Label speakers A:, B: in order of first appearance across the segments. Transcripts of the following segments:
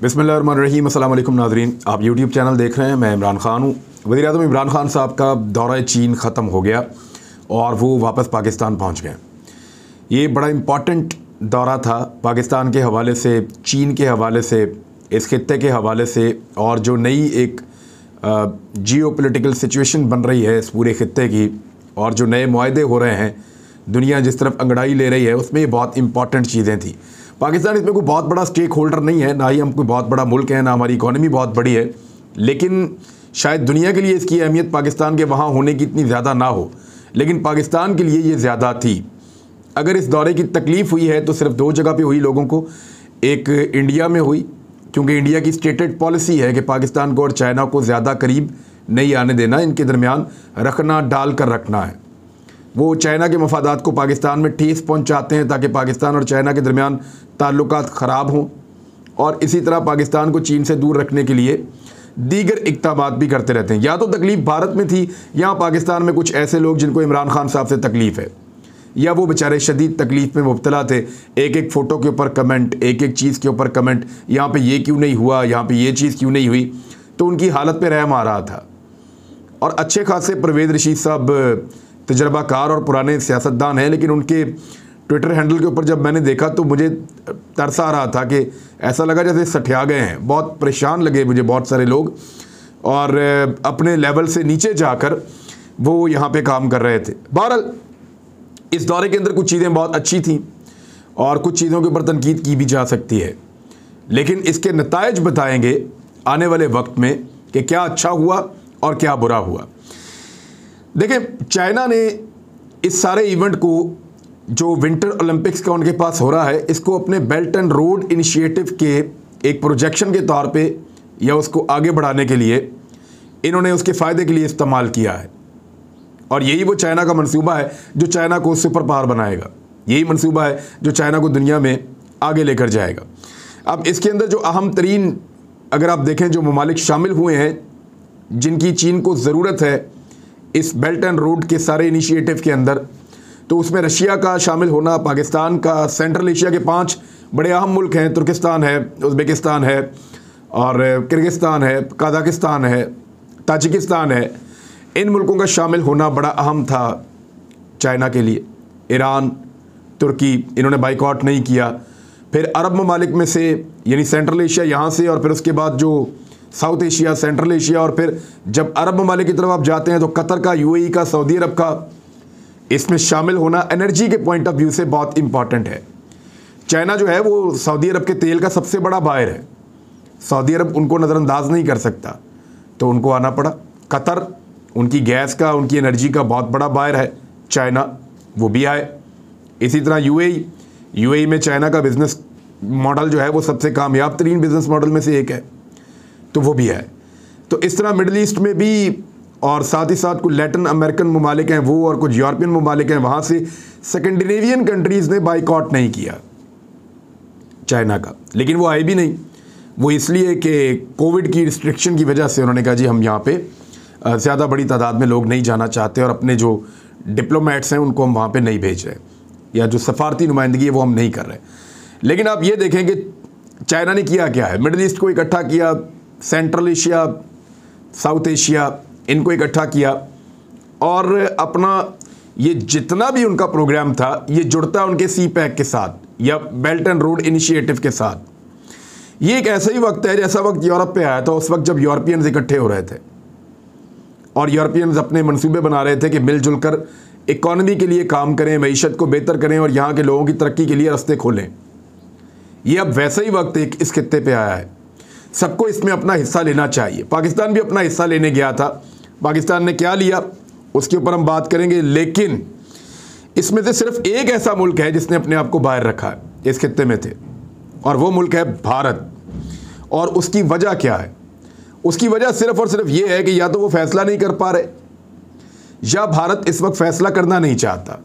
A: बिस्मिल्लाहिर्रहमानिर्रहीम। अस्सलाम वालेकुम नाज़रीन, आप यूट्यूब चैनल देख रहे हैं। मैं इमरान ख़ान हूँ। वज़ीर-ए-आज़म इमरान ख़ान साहब का दौरा चीन ख़त्म हो गया और वो वापस पाकिस्तान पहुँच गए। ये बड़ा इम्पॉर्टेंट दौरा था पाकिस्तान के हवाले से, चीन के हवाले से, इस खित्ते के हवाले से, और जो नई एक जियोपॉलिटिकल सिचुएशन बन रही है इस पूरे खित्ते की, और जो नए मुआहदे हो रहे हैं, दुनिया जिस तरफ अंगड़ाई ले रही है, उसमें ये बहुत इंपॉर्टेंट चीज़ें थी। पाकिस्तान इसमें कोई बहुत बड़ा स्टेक होल्डर नहीं है, ना ही हम कोई बहुत बड़ा मुल्क है, ना हमारी इकॉनमी बहुत बड़ी है, लेकिन शायद दुनिया के लिए इसकी अहमियत पाकिस्तान के वहाँ होने की इतनी ज़्यादा ना हो, लेकिन पाकिस्तान के लिए ये ज़्यादा थी। अगर इस दौरे की तकलीफ़ हुई है तो सिर्फ दो जगह पे हुई लोगों को। एक इंडिया में हुई, क्योंकि इंडिया की स्टेटेड पॉलिसी है कि पाकिस्तान को और चाइना को ज़्यादा करीब नहीं आने देना, इनके दरमियान रखना, डाल कर रखना है। वो चाइना के मफादात को पाकिस्तान में ठेस पहुंचाते हैं ताकि पाकिस्तान और चाइना के दरमियान ताल्लुकात ख़राब हों, और इसी तरह पाकिस्तान को चीन से दूर रखने के लिए दीगर इक़दामात भी करते रहते हैं। या तो तकलीफ़ भारत में थी, या पाकिस्तान में कुछ ऐसे लोग जिनको इमरान खान साहब से तकलीफ़ है, या वो बेचारे शदीद तकलीफ़ में मुब्तला थे। एक एक फ़ोटो के ऊपर कमेंट, एक एक चीज़ के ऊपर कमेंट, यहाँ पे ये क्यों नहीं हुआ, यहाँ पे ये चीज़ क्यों नहीं हुई, तो उनकी हालत पे रहम आ रहा था। और अच्छे खासे परवेज़ रशीद साहब तजर्बाकार और पुराने सियासतदान हैं, लेकिन उनके ट्विटर हैंडल के ऊपर जब मैंने देखा तो मुझे तरस आ रहा था कि ऐसा लगा जैसे सठिया गए हैं। बहुत परेशान लगे मुझे बहुत सारे लोग, और अपने लेवल से नीचे जाकर वो यहाँ पे काम कर रहे थे। बहरहाल इस दौरे के अंदर कुछ चीज़ें बहुत अच्छी थीं और कुछ चीज़ों के ऊपर तनकीद की भी जा सकती है, लेकिन इसके नताइज बताएंगे आने वाले वक्त में कि क्या अच्छा हुआ और क्या बुरा हुआ। देखिए, चाइना ने इस सारे इवेंट को, जो विंटर ओलंपिक्स का उनके पास हो रहा है, इसको अपने बेल्ट एंड रोड इनिशिएटिव के एक प्रोजेक्शन के तौर पे, या उसको आगे बढ़ाने के लिए इन्होंने उसके फ़ायदे के लिए इस्तेमाल किया है। और यही वो चाइना का मंसूबा है जो चाइना को सुपर पावर बनाएगा। यही मंसूबा है जो चाइना को दुनिया में आगे लेकर जाएगा। अब इसके अंदर जो अहम तरीन, अगर आप देखें, जो ममालिक शामिल हुए हैं जिनकी चीन को ज़रूरत है इस बेल्ट एंड रोड के सारे इनिशिएटिव के अंदर, तो उसमें रशिया का शामिल होना, पाकिस्तान का, सेंट्रल एशिया के 5 बड़े अहम मुल्क हैं, तुर्किस्तान है, उज़्बेकिस्तान है, और किर्गिस्तान है, कज़ाकिस्तान है, ताजिकिस्तान है। इन मुल्कों का शामिल होना बड़ा अहम था चाइना के लिए। ईरान, तुर्की, इन्होंने बाइकआउट नहीं किया। फिर अरब ममालिक में से, यानी सेंट्रल एशिया यहाँ से, और फिर उसके बाद जो साउथ एशिया, सेंट्रल एशिया, और फिर जब अरब ममालिक की तरफ आप जाते हैं तो कतर का, यूएई का, सऊदी अरब का, इसमें शामिल होना एनर्जी के पॉइंट ऑफ व्यू से बहुत इंपॉर्टेंट है। चाइना जो है वो सऊदी अरब के तेल का सबसे बड़ा बायर है। सऊदी अरब उनको नज़रअंदाज नहीं कर सकता, तो उनको आना पड़ा। कतर उनकी गैस का, उनकी एनर्जी का बहुत बड़ा बायर है। चाइना, वो भी आए। इसी तरह यूएई में चाइना का बिज़नेस मॉडल जो है वो सबसे कामयाब तरीन बिज़नेस मॉडल में से एक है, तो वो भी है। तो इस तरह मिडल ईस्ट में भी, और साथ ही साथ कुछ लैटिन अमेरिकन ममालिक हैं वो, और कुछ यूरोपियन ममालिक हैं, वहाँ से स्कैंडिनेवियन कंट्रीज़ ने बाइकआउट नहीं किया चाइना का। लेकिन वो आए भी नहीं, वो इसलिए कि कोविड की रिस्ट्रिक्शन की वजह से उन्होंने कहा जी हम यहाँ पे ज़्यादा बड़ी तादाद में लोग नहीं जाना चाहते, और अपने जो डिप्लोमेट्स हैं उनको हम वहाँ पे नहीं भेज रहे, या जो सफारती नुमाइंदगी है वो हम नहीं कर रहे। लेकिन आप ये देखें कि चाइना ने किया क्या है। मिडल ईस्ट को इकट्ठा किया, सेंट्रल एशिया, साउथ एशिया, इनको इकट्ठा किया, और अपना ये जितना भी उनका प्रोग्राम था ये जुड़ता उनके सी पैक के साथ या बेल्ट एंड रोड इनिशिएटिव के साथ। ये एक ऐसा ही वक्त है जैसा वक्त यूरोप पे आया था, उस वक्त जब यूरोपियंस इकट्ठे हो रहे थे और यूरोपियंस अपने मंसूबे बना रहे थे कि मिलजुल कर इकॉनमी के लिए काम करें, मईशत को बेहतर करें और यहाँ के लोगों की तरक्की के लिए रास्ते खोलें। ये अब वैसा ही वक्त एक इस खित्ते पे आया है। सबको इसमें अपना हिस्सा लेना चाहिए। पाकिस्तान भी अपना हिस्सा लेने गया था। पाकिस्तान ने क्या लिया उसके ऊपर हम बात करेंगे, लेकिन इसमें से सिर्फ एक ऐसा मुल्क है जिसने अपने आप को बाहर रखा है इस खित्ते में थे, और वो मुल्क है भारत। और उसकी वजह क्या है? उसकी वजह सिर्फ और सिर्फ ये है कि या तो वो फैसला नहीं कर पा रहे, या भारत इस वक्त फैसला करना नहीं चाहता।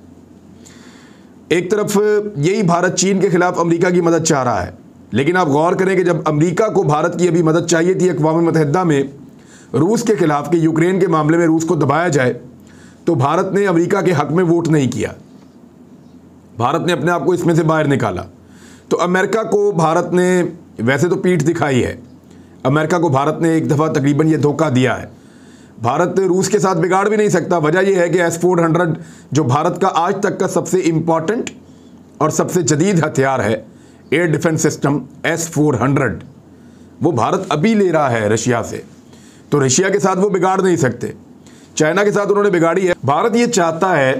A: एक तरफ यही भारत चीन के खिलाफ अमेरिका की मदद चाह रहा है, लेकिन आप गौर करें कि जब अमेरिका को भारत की अभी मदद चाहिए थी अक़वाम मुत्तहिदा में रूस के खिलाफ, कि यूक्रेन के मामले में रूस को दबाया जाए, तो भारत ने अमेरिका के हक में वोट नहीं किया। भारत ने अपने आप को इसमें से बाहर निकाला। तो अमेरिका को भारत ने वैसे तो पीठ दिखाई है। अमेरिका को भारत ने एक दफ़ा तकरीबन ये धोखा दिया है। भारत रूस के साथ बिगाड़ भी नहीं सकता। वजह यह है कि S-400 जो भारत का आज तक का सबसे इम्पॉर्टेंट और सबसे जदीद हथियार है, एयर डिफेंस सिस्टम S-400, वो भारत अभी ले रहा है रशिया से। तो रशिया के साथ वो बिगाड़ नहीं सकते। चाइना के साथ उन्होंने बिगाड़ी है। भारत ये चाहता है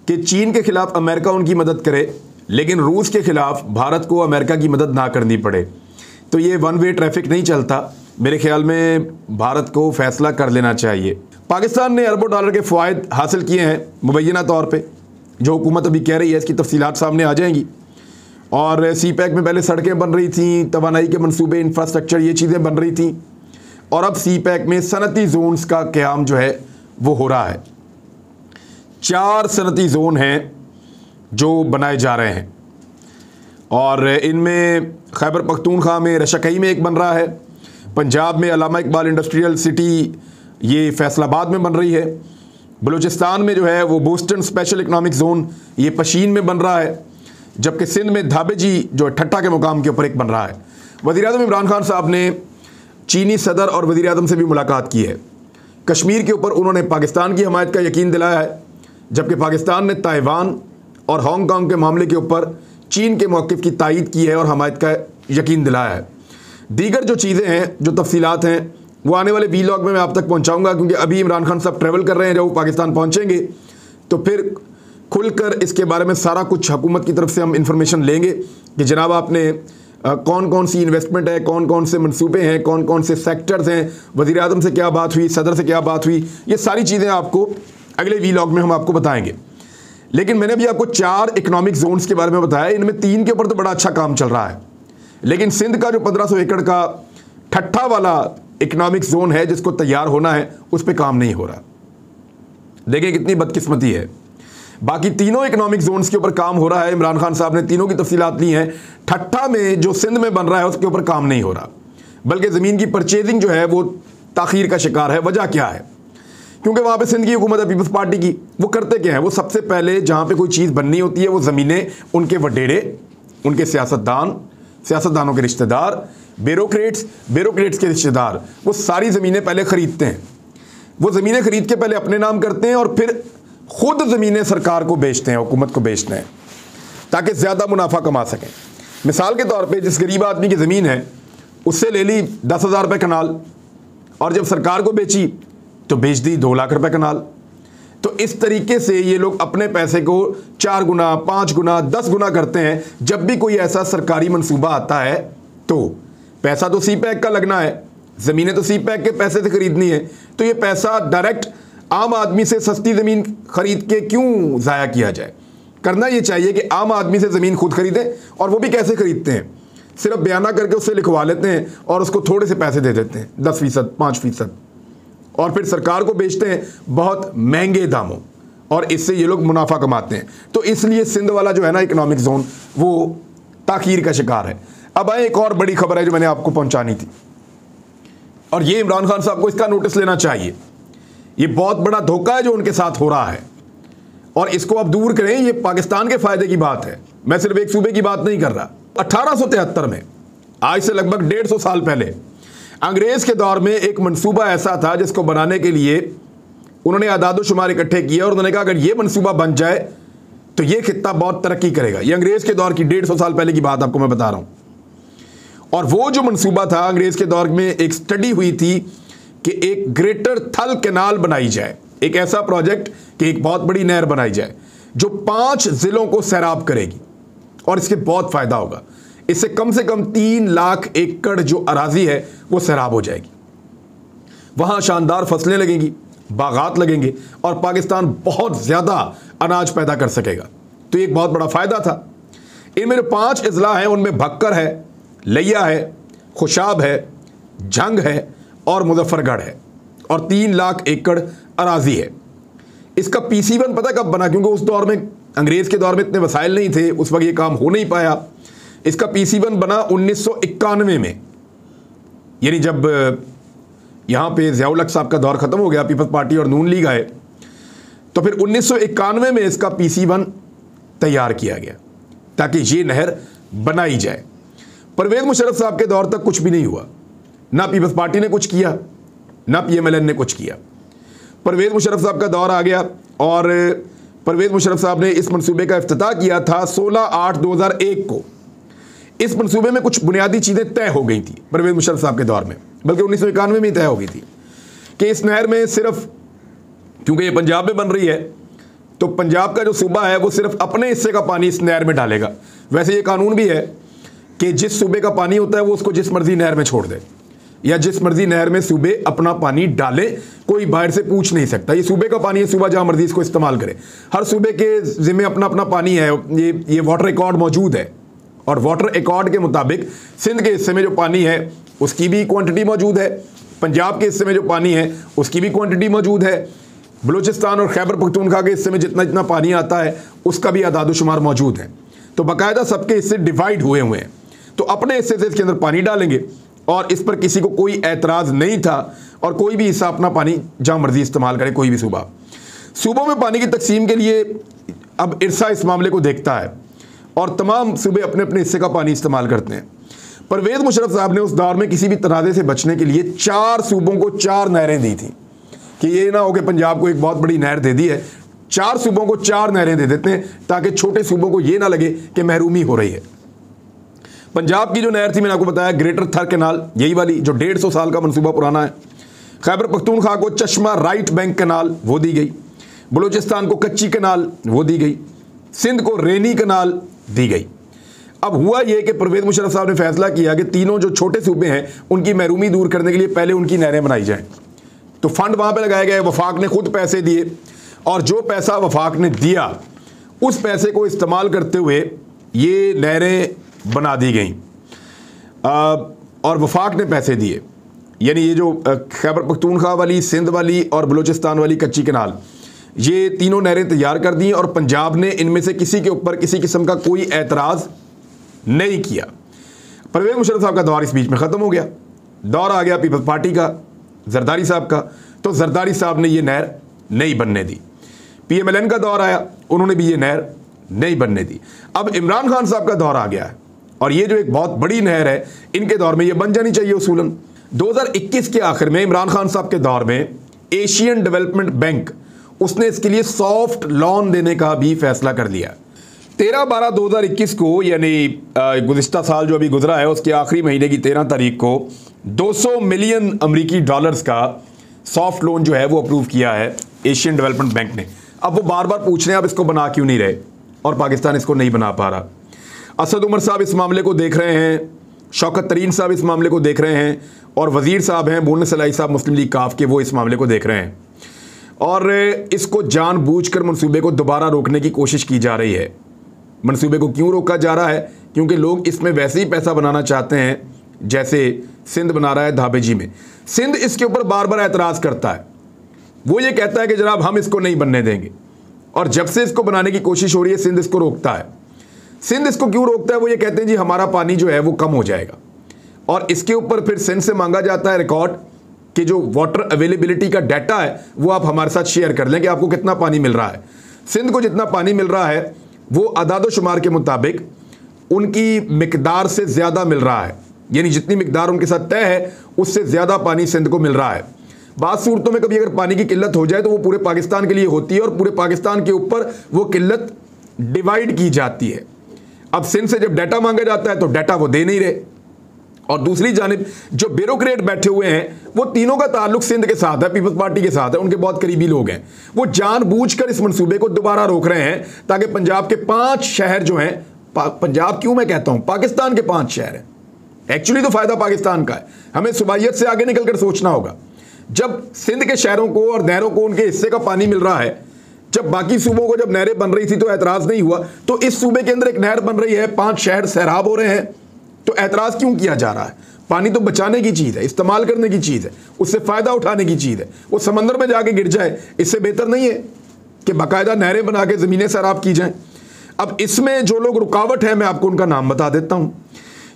A: कि चीन के खिलाफ अमेरिका उनकी मदद करे, लेकिन रूस के खिलाफ भारत को अमेरिका की मदद ना करनी पड़े। तो ये वन वे ट्रैफिक नहीं चलता। मेरे ख्याल में भारत को फैसला कर लेना चाहिए। पाकिस्तान ने अरबों डॉलर के फ़वाइद हासिल किए हैं मुबैना तौर पे। जो हुकूमत अभी कह रही है इसकी तफसीलात सामने आ जाएंगी। और CPEC में पहले सड़कें बन रही थी, तवानाई के मंसूबे, इंफ्रास्ट्रक्चर, ये चीज़ें बन रही थी। और अब CPEC में सनती जोन्स का क़याम जो है वो हो रहा है। 4 सनती जोन हैं जो बनाए जा रहे हैं और इनमें खैबर पख्तूनख्वा में रशकई में एक बन रहा है, पंजाब में अल्लामा इकबाल इंडस्ट्रियल सिटी ये फैसलाबाद में बन रही है, बलूचिस्तान में जो है वो बोस्टन स्पेशल इकनॉमिक जोन ये पशीन में बन रहा है, जबकि सिंध में धाबेजी जो ठट्टा के मुकाम के ऊपर एक बन रहा है। वज़ीर-ए-आज़म इमरान खान साहब ने चीनी सदर और वज़ीर-ए-आज़म से भी मुलाकात की है। कश्मीर के ऊपर उन्होंने पाकिस्तान की हमायत का यकीन दिलाया है, जबकि पाकिस्तान ने ताइवान और हांगकांग के मामले के ऊपर चीन के मौक़िफ़ की तायीद की है और हमायत का यकीन दिलाया है। दीगर जो चीज़ें हैं, जो तफसीलात हैं, वो आने वाले वीलॉग में मैं आप तक पहुंचाऊंगा, क्योंकि अभी इमरान खान साहब ट्रैवल कर रहे हैं। जब वो पाकिस्तान पहुंचेंगे तो फिर खुलकर इसके बारे में सारा कुछ हुकूमत की तरफ से हम इंफॉर्मेशन लेंगे कि जनाब आपने कौन कौन सी इन्वेस्टमेंट है, कौन कौन से मंसूबे हैं, कौन कौन से सेक्टर्स हैं, वज़ीर-ए-आज़म से क्या बात हुई, सदर से क्या बात हुई, ये सारी चीज़ें आपको अगले वीलॉग में हम आपको बताएंगे। लेकिन मैंने अभी आपको 4 इकनॉमिक जोन्स के बारे में बताया। इनमें 3 के ऊपर तो बड़ा अच्छा काम चल रहा है, लेकिन सिंध का जो 1500 एकड़ का ठट्ठा वाला इकनॉमिक जोन है जिसको तैयार होना है, उस पर काम नहीं हो रहा। देखिए कितनी बदकिस्मती है। बाकी तीनों इकनॉमिक जोन्स के ऊपर काम हो रहा है। इमरान खान साहब ने तीनों की तफसीलात ली हैं। ठट्ठा में जो सिंध में बन रहा है उसके ऊपर काम नहीं हो रहा, बल्कि ज़मीन की परचेजिंग जो है वो ताख़ीर का शिकार है। वजह क्या है? क्योंकि वहाँ पे सिंध की हुकूमत है पीपल्स पार्टी की। वो करते क्या है, वो सबसे पहले जहाँ पे कोई चीज़ बननी होती है वो ज़मीनें उनके वडेरे, उनके सियासतदानों के रिश्तेदार, ब्यूरोक्रेट्स के रिश्तेदार, वो सारी ज़मीनें पहले ख़रीदते हैं। वो ज़मीनें ख़रीद के पहले अपने नाम करते हैं और फिर ख़ुद ज़मीनें सरकार को बेचते हैं, हुकूमत को बेचते हैं, ताकि ज़्यादा मुनाफा कमा सकें। मिसाल के तौर पे जिस गरीब आदमी की ज़मीन है उससे ले ली 10,000 रुपये कनाल, और जब सरकार को बेची तो बेच दी 2 लाख रुपये कनाल। तो इस तरीके से ये लोग अपने पैसे को 4 गुना, 5 गुना, 10 गुना करते हैं। जब भी कोई ऐसा सरकारी मंसूबा आता है तो पैसा तो CPEC का लगना है, ज़मीनें तो CPEC के पैसे से ख़रीदनी है, तो ये पैसा डायरेक्ट आम आदमी से सस्ती ज़मीन ख़रीद के क्यों ज़ाया किया जाए। करना ये चाहिए कि आम आदमी से ज़मीन खुद ख़रीदें। और वो भी कैसे ख़रीदते हैं, सिर्फ बयाना करके उससे लिखवा लेते हैं और उसको थोड़े से पैसे दे देते हैं, 10%, 5%, और फिर सरकार को बेचते हैं बहुत महंगे दामों, और इससे ये लोग मुनाफा कमाते हैं। तो इसलिए सिंध वाला जो है ना इकनॉमिक जोन, वो ताख़ीर का शिकार है। अब आए एक और बड़ी खबर है जो मैंने आपको पहुंचानी थी, और ये इमरान खान साहब को इसका नोटिस लेना चाहिए। ये बहुत बड़ा धोखा है जो उनके साथ हो रहा है, और इसको आप दूर करें। ये पाकिस्तान के फ़ायदे की बात है, मैं सिर्फ एक सूबे की बात नहीं कर रहा। 1873 में, आज से लगभग 150 साल पहले, अंग्रेज़ के दौर में एक मंसूबा ऐसा था जिसको बनाने के लिए उन्होंने आदाद शुमार इकट्ठे किए और उन्होंने कहा अगर ये मंसूबा बन जाए तो ये खित्ता बहुत तरक्की करेगा। ये अंग्रेज़ के दौर की 150 साल पहले की बात आपको मैं बता रहा हूँ। और वो जो मंसूबा था, अंग्रेज़ के दौर में एक स्टडी हुई थी कि एक ग्रेटर थल कैनाल बनाई जाए, एक ऐसा प्रोजेक्ट कि एक बहुत बड़ी नहर बनाई जाए जो 5 ज़िलों को सैराब करेगी, और इसके बहुत फ़ायदा होगा। इससे कम से कम 3 लाख एकड़ जो अराजी है वो सैराब हो जाएगी। वहाँ शानदार फसलें लगेंगी, बागात लगेंगे, और पाकिस्तान बहुत ज़्यादा अनाज पैदा कर सकेगा। तो एक बहुत बड़ा फ़ायदा था। इनमें जो 5 अजला हैं उनमें भक्कर है, लिया है, खुशाब है, जंग है और मुजफ्फरगढ़ है, और 3 लाख एकड़ अराजी है। इसका PC1 पता कब बना, क्योंकि उस दौर में, अंग्रेज़ के दौर में इतने वसाइल नहीं थे, उस वक्त ये काम हो नहीं पाया। इसका PC1 बना 1991 में, यानी जब यहाँ पे ज़ियाउल हक साहब का दौर ख़त्म हो गया, पीपल्स पार्टी और नून लीग आए, तो फिर 1991 में इसका PC1 तैयार किया गया ताकि ये नहर बनाई जाए। परवेज मुशर्रफ साहब के दौर तक कुछ भी नहीं हुआ, ना पीपल्स पार्टी ने कुछ किया, ना PMLN ने कुछ किया। परवेज मुशर्रफ साहब का दौर आ गया और परवेज मुशर्रफ साहब ने इस मंसूबे का इफ्तिताह किया था 16/8/2001 को। इस मंसूबे में कुछ बुनियादी चीज़ें तय हो गई थी परवेज मुशर्रफ साहब के दौर में, बल्कि 1991 में तय हो गई थी कि इस नहर में सिर्फ, क्योंकि ये पंजाब में बन रही है, तो पंजाब का जो सूबा है वो सिर्फ अपने हिस्से का पानी इस नहर में डालेगा। वैसे ये कानून भी है कि जिस सूबे का पानी होता है वो उसको जिस मर्जी नहर में छोड़ दे, या जिस मर्जी नहर में सूबे अपना पानी डाले, कोई बाहर से पूछ नहीं सकता। ये सूबे का पानी है, सूबा जहां मर्जी इसको इस्तेमाल करे। हर सूबे के जिम्मे अपना अपना पानी है। ये वाटर रिकॉर्ड मौजूद है और वाटर रिकॉर्ड के मुताबिक सिंध के हिस्से में जो पानी है उसकी भी क्वांटिटी मौजूद है, पंजाब के हिस्से में जो पानी है उसकी भी क्वांटिटी मौजूद है, बलूचिस्तान और खैबर पख्तूनख्वा के हिस्से में जितना जितना पानी आता है उसका भी आदादोशुमार मौजूद है। तो बाकायदा सबके हिस्से डिवाइड हुए हुए हैं। तो अपने हिस्से से इसके अंदर पानी डालेंगे और इस पर किसी को कोई एतराज़ नहीं था और कोई भी हिस्सा अपना पानी जहाँ मर्जी इस्तेमाल करे, कोई भी सूबों में पानी की तकसीम के लिए अब इरसा इस मामले को देखता है और तमाम सूबे अपने अपने हिस्से का पानी इस्तेमाल करते हैं। परवेज मुशर्रफ साहब ने उस दौर में किसी भी तनाज़े से बचने के लिए 4 सूबों को 4 नहरें दी थी कि ये ना हो कि पंजाब को एक बहुत बड़ी नहर दे दी है, 4 सूबों को 4 नहरें दे देते हैं ताकि छोटे सूबों को ये ना लगे कि महरूमी हो रही है। पंजाब की जो नहर थी मैंने आपको बताया ग्रेटर थर कैनाल, यही वाली जो 150 साल का मनसूबा पुराना है। खैबर पख्तूनख्वा को चश्मा राइट बैंक कैनाल वो दी गई, बलूचिस्तान को कच्ची कैनाल वो दी गई, सिंध को रेनी कैनाल दी गई। अब हुआ यह कि परवेज मुशर्रफ साहब ने फैसला किया कि तीनों जो छोटे सूबे हैं उनकी महरूमी दूर करने के लिए पहले उनकी नहरें बनाई जाएं। तो फंड वहाँ पर लगाए गए, वफाक ने खुद पैसे दिए और जो पैसा वफाक ने दिया उस पैसे को इस्तेमाल करते हुए ये नहरें बना दी गई और वफाक ने पैसे दिए। यानी ये जो खैबर पख्तूनख्वा वाली, सिंध वाली और बलूचिस्तान वाली कच्ची कैनाल, ये तीनों नहरें तैयार कर दी और पंजाब ने इनमें से किसी के ऊपर किसी किस्म का कोई एतराज़ नहीं किया। परवेज मुशर्रफ साहब का दौर इस बीच में ख़त्म हो गया। दौर आ गया पीपल्स पार्टी का, जरदारी साहब का। तो जरदारी साहब ने ये नहर नहीं बनने दी। PMLN का दौर आया, उन्होंने भी ये नहर नहीं बनने दी। अब इमरान खान साहब का दौर आ गया है और ये जो एक बहुत बड़ी नहर है इनके दौर में ये बन जानी चाहिए उसूलन। 2021 के आखिर में इमरान खान साहब के दौर में एशियन डेवलपमेंट बैंक उसने इसके लिए सॉफ्ट लोन देने का भी फैसला कर लिया। 13/12/2021 को, यानी गुज़िश्ता साल जो अभी गुजरा है उसके आखिरी महीने की 13 तारीख को 200 मिलियन अमरीकी डॉलर्स का सॉफ्ट लोन जो है वो अप्रूव किया है एशियन डेवलपमेंट बैंक ने। अब वो बार बार पूछ रहे हैं अब इसको बना क्यों नहीं रहे और पाकिस्तान इसको नहीं बना पा रहा। असद उमर साहब इस मामले को देख रहे हैं, शौकत तरीन साहब इस मामले को देख रहे हैं और वज़ीर साहब हैं बोलने सलाई साहब मुस्लिम लीग काफ के, वो इस मामले को देख रहे हैं और इसको जानबूझकर मंसूबे को दोबारा रोकने की कोशिश की जा रही है। मंसूबे को क्यों रोका जा रहा है? क्योंकि लोग इसमें वैसे ही पैसा बनाना चाहते हैं जैसे सिंध बना रहा है धाबेजी में। सिंध इसके ऊपर बार बार एतराज़ करता है, वो ये कहता है कि जनाब हम इसको नहीं बनने देंगे, और जब से इसको बनाने की कोशिश हो रही है सिंध इसको रोकता है। सिंध इसको क्यों रोकता है? वो ये कहते हैं जी हमारा पानी जो है वो कम हो जाएगा, और इसके ऊपर फिर सिंध से मांगा जाता है रिकॉर्ड कि जो वाटर अवेलेबिलिटी का डाटा है वो आप हमारे साथ शेयर कर लें कि आपको कितना पानी मिल रहा है। सिंध को जितना पानी मिल रहा है वो अदाद शुमार के मुताबिक उनकी मिकदार से ज़्यादा मिल रहा है, यानी जितनी मिकदार उनके साथ तय है उससे ज़्यादा पानी सिंध को मिल रहा है। बात सूरतों में कभी अगर पानी की किल्लत हो जाए तो वो पूरे पाकिस्तान के लिए होती है और पूरे पाकिस्तान के ऊपर वो किल्लत डिवाइड की जाती है। अब सिंध से जब डाटा मांगा जाता है तो डाटा वो दे नहीं रहे, और दूसरी जानिब जो ब्यूरोक्रेट बैठे हुए हैं वो तीनों का ताल्लुक सिंध के साथ है, पीपल्स पार्टी के साथ है, उनके बहुत करीबी लोग हैं। वो जानबूझकर इस मंसूबे को दोबारा रोक रहे हैं ताकि पंजाब के 5 शहर जो हैं, पंजाब क्यों मैं कहता हूं, पाकिस्तान के 5 शहर हैं, एक्चुअली तो फायदा पाकिस्तान का है। हमें सुबाइयत से आगे निकलकर सोचना होगा। जब सिंध के शहरों को और नहरों को उनके हिस्से का पानी मिल रहा है, जब बाकी सूबों को जब नहरें बन रही थी तो एतराज़ नहीं हुआ, तो इस सूबे के अंदर एक नहर बन रही है, 5 शहर सैराब हो रहे हैं, तो एतराज़ क्यों किया जा रहा है? पानी तो बचाने की चीज़ है, इस्तेमाल करने की चीज़ है, उससे फ़ायदा उठाने की चीज़ है। वो समंदर में जाके गिर जाए इससे बेहतर नहीं है कि बाकायदा नहरें बना के ज़मीनें सैराब की जाएँ। अब इसमें जो लोग रुकावट हैं मैं आपको उनका नाम बता देता हूँ।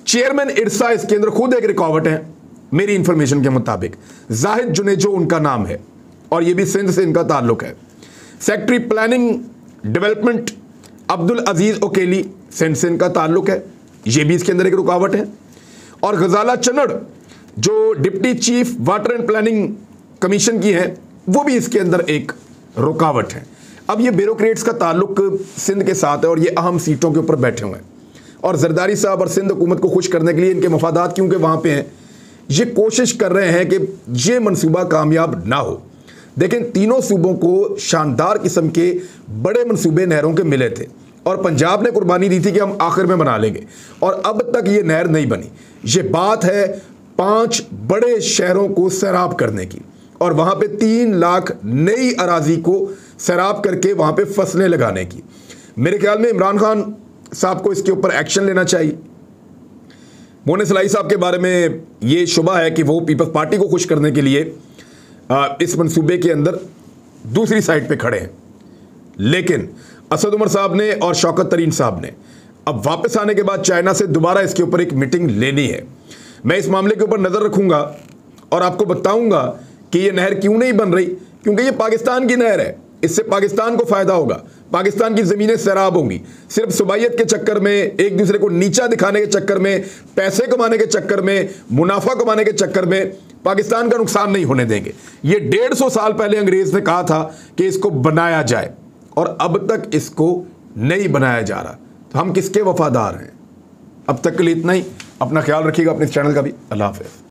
A: चेयरमैन इरसा इसके अंदर खुद एक रुकावट है मेरी इंफॉर्मेशन के मुताबिक, जाहिद जुनेजो उनका नाम है और ये भी सिंध से इनका ताल्लुक है। सेक्रेटरी प्लानिंग डेवलपमेंट अब्दुल अजीज़ ओकेली, सिंध से इनका ताल्लुक है, ये भी इसके अंदर एक रुकावट है। और गजाला चन्नड़ जो deputy chief water and planning commission की है, वो भी इसके अंदर एक रुकावट है। अब ये ब्यूरोक्रेट्स का ताल्लुक सिंध के साथ है और ये अहम सीटों के ऊपर बैठे हुए हैं और जरदारी साहब और सिंध हुकूमत को खुश करने के लिए, इनके मफादात क्योंकि वहाँ पे हैं, ये कोशिश कर रहे हैं कि ये मनसूबा कामयाब ना हो। देखें, तीनों सूबों को शानदार किस्म के बड़े मनसूबे नहरों के मिले थे और पंजाब ने कुर्बानी दी थी कि हम आखिर में बना लेंगे, और अब तक ये नहर नहीं बनी। ये बात है 5 बड़े शहरों को सैराब करने की और वहाँ पे 3 लाख नई अराजी को सैराब करके वहाँ पे फसलें लगाने की। मेरे ख्याल में इमरान खान साहब को इसके ऊपर एक्शन लेना चाहिए। मोने सलाई साहब के बारे में ये शुबा है कि वो पीपल्स पार्टी को खुश करने के लिए इस मंसूबे के अंदर दूसरी साइड पे खड़े हैं, लेकिन असद उमर साहब ने और शौकत तरीन साहब ने अब वापस आने के बाद चाइना से दोबारा इसके ऊपर एक मीटिंग लेनी है। मैं इस मामले के ऊपर नज़र रखूंगा और आपको बताऊंगा कि ये नहर क्यों नहीं बन रही, क्योंकि ये पाकिस्तान की नहर है, इससे पाकिस्तान को फ़ायदा होगा, पाकिस्तान की ज़मीनें सैराब होंगी। सिर्फ सुबाइयत के चक्कर में, एक दूसरे को नीचा दिखाने के चक्कर में, पैसे कमाने के चक्कर में, मुनाफा कमाने के चक्कर में पाकिस्तान का नुकसान नहीं होने देंगे। ये 150 साल पहले अंग्रेज़ ने कहा था कि इसको बनाया जाए और अब तक इसको नहीं बनाया जा रहा, तो हम किसके वफादार हैं? अब तक के लिए इतना ही। अपना ख्याल रखिएगा, अपने इस चैनल का भी। अल्लाह हाफ़िज़।